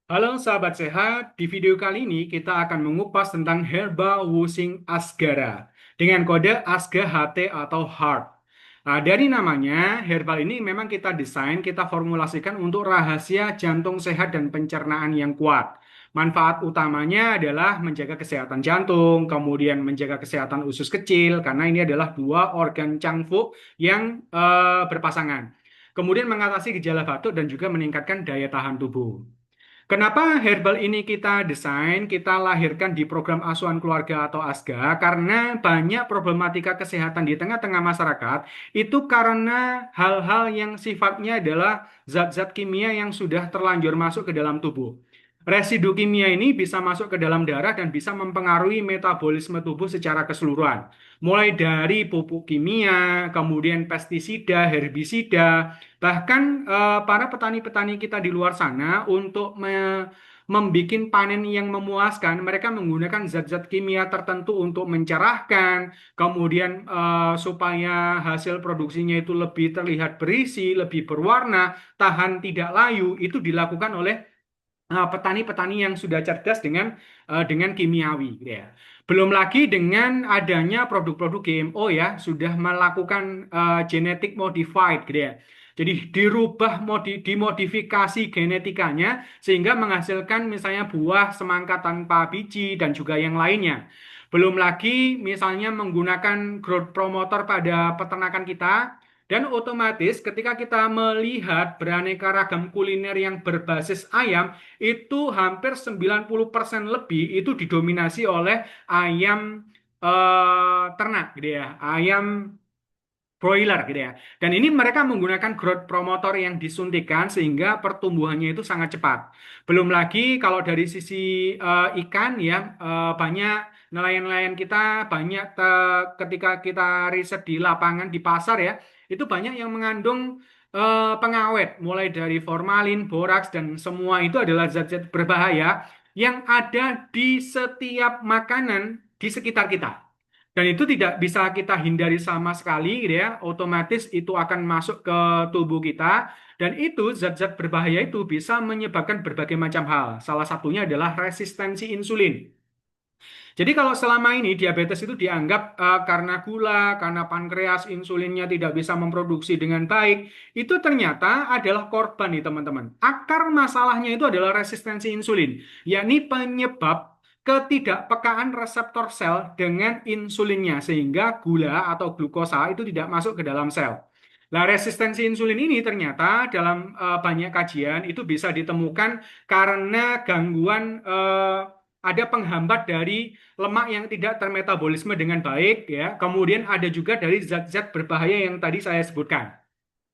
Halo sahabat sehat, di video kali ini kita akan mengupas tentang Herbal Wooshing Asgara dengan kode Asga HT atau HEART. Nah, dari namanya, herbal ini memang kita desain, kita formulasikan untuk rahasia jantung sehat dan pencernaan yang kuat. Manfaat utamanya adalah menjaga kesehatan jantung, kemudian menjaga kesehatan usus kecil, karena ini adalah dua organ cangkuk yang berpasangan. Kemudian mengatasi gejala batuk dan juga meningkatkan daya tahan tubuh. Kenapa herbal ini kita desain, kita lahirkan di program asuhan keluarga atau ASGA? Karena banyak problematika kesehatan di tengah-tengah masyarakat itu karena hal-hal yang sifatnya adalah zat-zat kimia yang sudah terlanjur masuk ke dalam tubuh. Residu kimia ini bisa masuk ke dalam darah dan bisa mempengaruhi metabolisme tubuh secara keseluruhan. Mulai dari pupuk kimia, kemudian pestisida, herbisida, bahkan para petani-petani kita di luar sana untuk membuat panen yang memuaskan, mereka menggunakan zat-zat kimia tertentu untuk mencerahkan, kemudian supaya hasil produksinya itu lebih terlihat berisi, lebih berwarna, tahan tidak layu, itu dilakukan oleh petani-petani yang sudah cerdas dengan kimiawi, gitu ya. Belum lagi dengan adanya produk-produk GMO ya, sudah melakukan genetic modified, gitu ya. Jadi dirubah, dimodifikasi genetikanya sehingga menghasilkan misalnya buah semangka tanpa biji dan juga yang lainnya. Belum lagi misalnya menggunakan growth promoter pada peternakan kita, dan otomatis ketika kita melihat beraneka ragam kuliner yang berbasis ayam, itu hampir 90% lebih itu didominasi oleh ayam ternak gitu ya, ayam broiler gitu ya. Dan ini mereka menggunakan growth promoter yang disuntikan sehingga pertumbuhannya itu sangat cepat. Belum lagi kalau dari sisi ikan ya, banyak nelayan-nelayan kita banyak ketika kita riset di lapangan di pasar ya, itu banyak yang mengandung pengawet mulai dari formalin, boraks dan semua itu adalah zat-zat berbahaya yang ada di setiap makanan di sekitar kita. Dan itu tidak bisa kita hindari sama sekali, gitu ya. Otomatis itu akan masuk ke tubuh kita, dan itu zat-zat berbahaya itu bisa menyebabkan berbagai macam hal. Salah satunya adalah resistensi insulin. Jadi kalau selama ini diabetes itu dianggap karena gula, karena pankreas insulinnya tidak bisa memproduksi dengan baik, itu ternyata adalah korban nih teman-teman. Akar masalahnya itu adalah resistensi insulin, yakni penyebab ketidakpekaan reseptor sel dengan insulinnya sehingga gula atau glukosa itu tidak masuk ke dalam sel. Nah, resistensi insulin ini ternyata dalam banyak kajian itu bisa ditemukan karena gangguan ada penghambat dari lemak yang tidak termetabolisme dengan baik ya. Kemudian ada juga dari zat-zat berbahaya yang tadi saya sebutkan.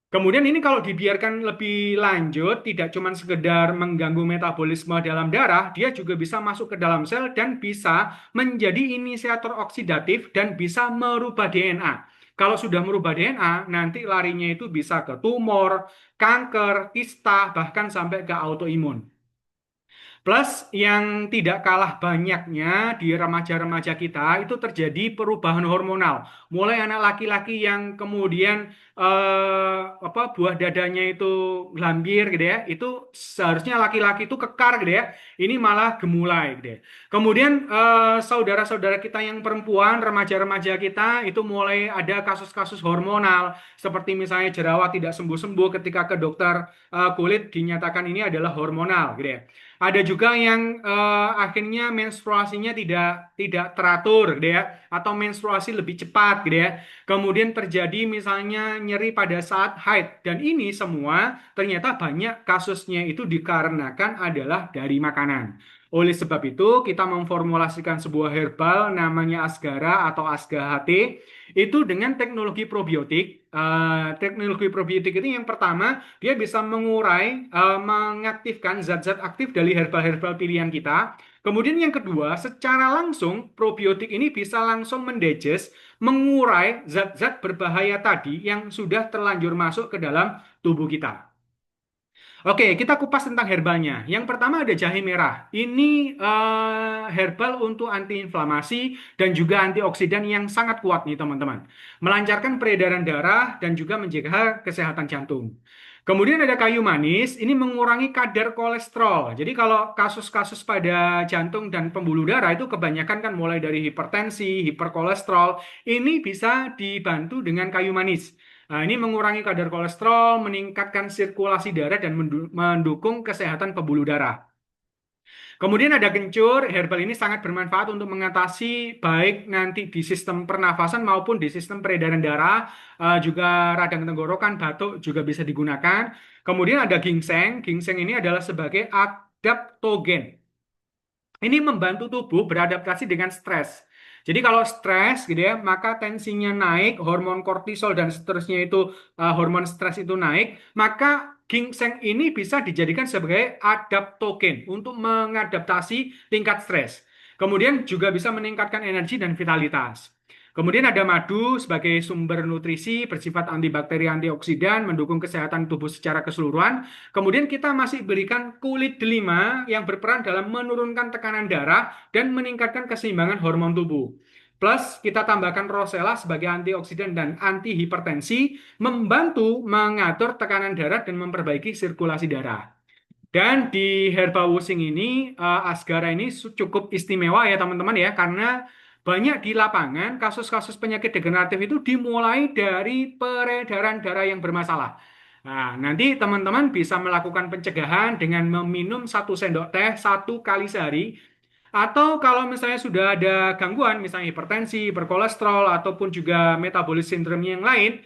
Kemudian ini kalau dibiarkan lebih lanjut, tidak cuma sekedar mengganggu metabolisme dalam darah, dia juga bisa masuk ke dalam sel dan bisa menjadi inisiator oksidatif dan bisa merubah DNA. Kalau sudah merubah DNA, nanti larinya itu bisa ke tumor, kanker, kista, bahkan sampai ke autoimun. Plus yang tidak kalah banyaknya di remaja-remaja kita itu terjadi perubahan hormonal. Mulai anak laki-laki yang kemudian buah dadanya itu glambir gitu ya, itu seharusnya laki-laki itu kekar gitu ya. Ini malah gemulai gitu ya. Kemudian saudara-saudara kita yang perempuan, remaja-remaja kita itu mulai ada kasus-kasus hormonal seperti misalnya jerawat tidak sembuh-sembuh ketika ke dokter kulit dinyatakan ini adalah hormonal gitu ya. Ada juga yang akhirnya menstruasinya tidak tidak teratur, gitu ya, atau menstruasi lebih cepat, gitu ya. Kemudian terjadi misalnya nyeri pada saat haid, dan ini semua ternyata banyak kasusnya itu dikarenakan adalah dari makanan. Oleh sebab itu, kita memformulasikan sebuah herbal namanya Asgara atau Asga HT itu dengan teknologi probiotik. Teknologi probiotik itu yang pertama dia bisa mengurai, mengaktifkan zat-zat aktif dari herbal-herbal pilihan kita. Kemudian yang kedua, secara langsung probiotik ini bisa langsung mendigest, mengurai zat-zat berbahaya tadi yang sudah terlanjur masuk ke dalam tubuh kita. Oke, kita kupas tentang herbalnya. Yang pertama ada jahe merah. Ini herbal untuk antiinflamasi dan juga antioksidan yang sangat kuat nih teman-teman. Melancarkan peredaran darah dan juga menjaga kesehatan jantung. Kemudian ada kayu manis, ini mengurangi kadar kolesterol. Jadi kalau kasus-kasus pada jantung dan pembuluh darah itu kebanyakan kan mulai dari hipertensi, hiperkolesterol, ini bisa dibantu dengan kayu manis. Nah, ini mengurangi kadar kolesterol, meningkatkan sirkulasi darah dan mendukung kesehatan pembuluh darah. Kemudian ada kencur, herbal ini sangat bermanfaat untuk mengatasi baik nanti di sistem pernafasan maupun di sistem peredaran darah, juga radang tenggorokan, batuk juga bisa digunakan. Kemudian ada ginseng, ginseng ini adalah sebagai adaptogen. Ini membantu tubuh beradaptasi dengan stres. Jadi kalau stres gitu ya, maka tensinya naik, hormon kortisol dan seterusnya itu hormon stres itu naik, maka ginseng ini bisa dijadikan sebagai adaptogen untuk mengadaptasi tingkat stres. Kemudian juga bisa meningkatkan energi dan vitalitas. Kemudian ada madu sebagai sumber nutrisi bersifat antibakteri antioksidan, mendukung kesehatan tubuh secara keseluruhan. Kemudian kita masih berikan kulit delima yang berperan dalam menurunkan tekanan darah dan meningkatkan keseimbangan hormon tubuh. Plus kita tambahkan rosella sebagai antioksidan dan antihipertensi, membantu mengatur tekanan darah dan memperbaiki sirkulasi darah. Dan di Herba Wusing ini, Asgara ini cukup istimewa ya teman-teman ya, karena banyak di lapangan kasus-kasus penyakit degeneratif itu dimulai dari peredaran darah yang bermasalah. Nah, nanti teman-teman bisa melakukan pencegahan dengan meminum 1 sendok teh 1 kali sehari. Atau kalau misalnya sudah ada gangguan, misalnya hipertensi, berkolesterol, ataupun juga metabolis sindrom yang lain,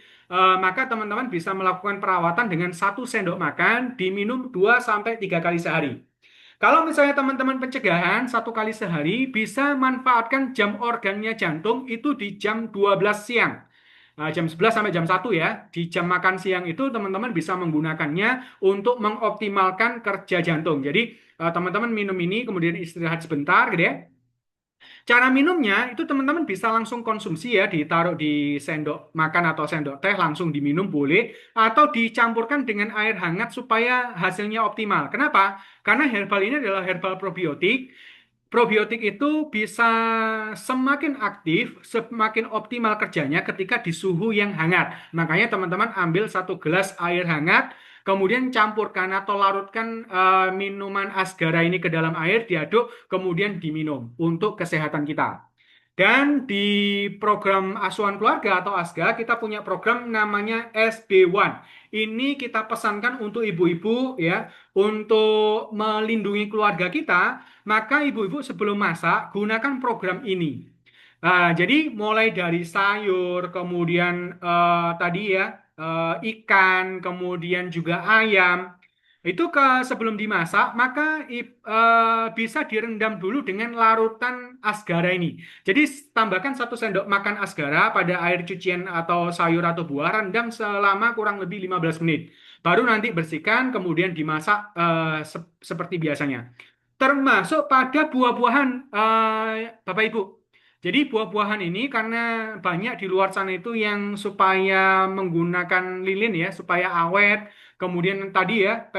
maka teman-teman bisa melakukan perawatan dengan 1 sendok makan diminum 2 sampai 3 kali sehari. Kalau misalnya teman-teman pencegahan 1 kali sehari, bisa manfaatkan jam organnya jantung itu di jam 12 siang. Jam 11 sampai jam 1 ya. Di jam makan siang itu teman-teman bisa menggunakannya untuk mengoptimalkan kerja jantung. Jadi teman-teman minum ini kemudian istirahat sebentar gitu ya. Cara minumnya itu teman-teman bisa langsung konsumsi ya, ditaruh di sendok makan atau sendok teh langsung diminum boleh, atau dicampurkan dengan air hangat supaya hasilnya optimal. Kenapa? Karena herbal ini adalah herbal probiotik. Probiotik itu bisa semakin aktif, semakin optimal kerjanya ketika di suhu yang hangat. Makanya teman-teman ambil 1 gelas air hangat, kemudian campurkan atau larutkan minuman Asgara ini ke dalam air, diaduk, kemudian diminum untuk kesehatan kita. Dan di program asuhan keluarga atau ASGA, kita punya program namanya SB1. Ini kita pesankan untuk ibu-ibu ya, untuk melindungi keluarga kita, maka ibu-ibu sebelum masak gunakan program ini. Nah, jadi mulai dari sayur, kemudian tadi ya ikan, kemudian juga ayam, itu sebelum dimasak maka bisa direndam dulu dengan larutan asgara ini. Jadi tambahkan 1 sendok makan asgara pada air cucian atau sayur atau buah, rendam selama kurang lebih 15 menit. Baru nanti bersihkan, kemudian dimasak seperti biasanya. Termasuk pada buah-buahan, Bapak Ibu. Jadi buah-buahan ini karena banyak di luar sana itu yang supaya menggunakan lilin ya, supaya awet. Kemudian tadi ya,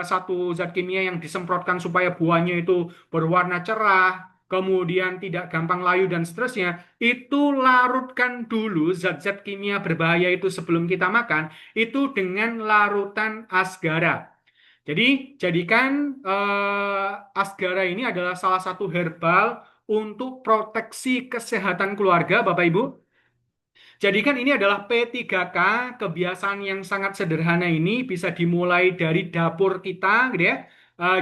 satu zat kimia yang disemprotkan supaya buahnya itu berwarna cerah, kemudian tidak gampang layu dan seterusnya. Itu larutkan dulu zat-zat kimia berbahaya itu sebelum kita makan, itu dengan larutan asgara. Jadi jadikan Asgara ini adalah salah satu herbal untuk proteksi kesehatan keluarga, Bapak Ibu. Jadikan ini adalah P3K, kebiasaan yang sangat sederhana ini bisa dimulai dari dapur kita, gitu ya.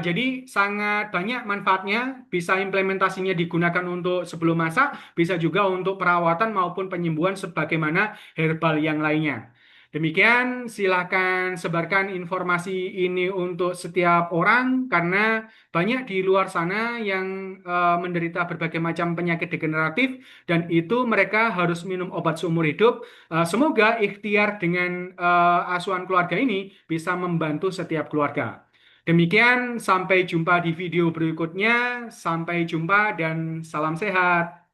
Jadi sangat banyak manfaatnya, bisa implementasinya digunakan untuk sebelum masak, bisa juga untuk perawatan maupun penyembuhan sebagaimana herbal yang lainnya. Demikian, silakan sebarkan informasi ini untuk setiap orang karena banyak di luar sana yang menderita berbagai macam penyakit degeneratif dan itu mereka harus minum obat seumur hidup. Semoga ikhtiar dengan asuhan keluarga ini bisa membantu setiap keluarga. Demikian, sampai jumpa di video berikutnya. Sampai jumpa dan salam sehat.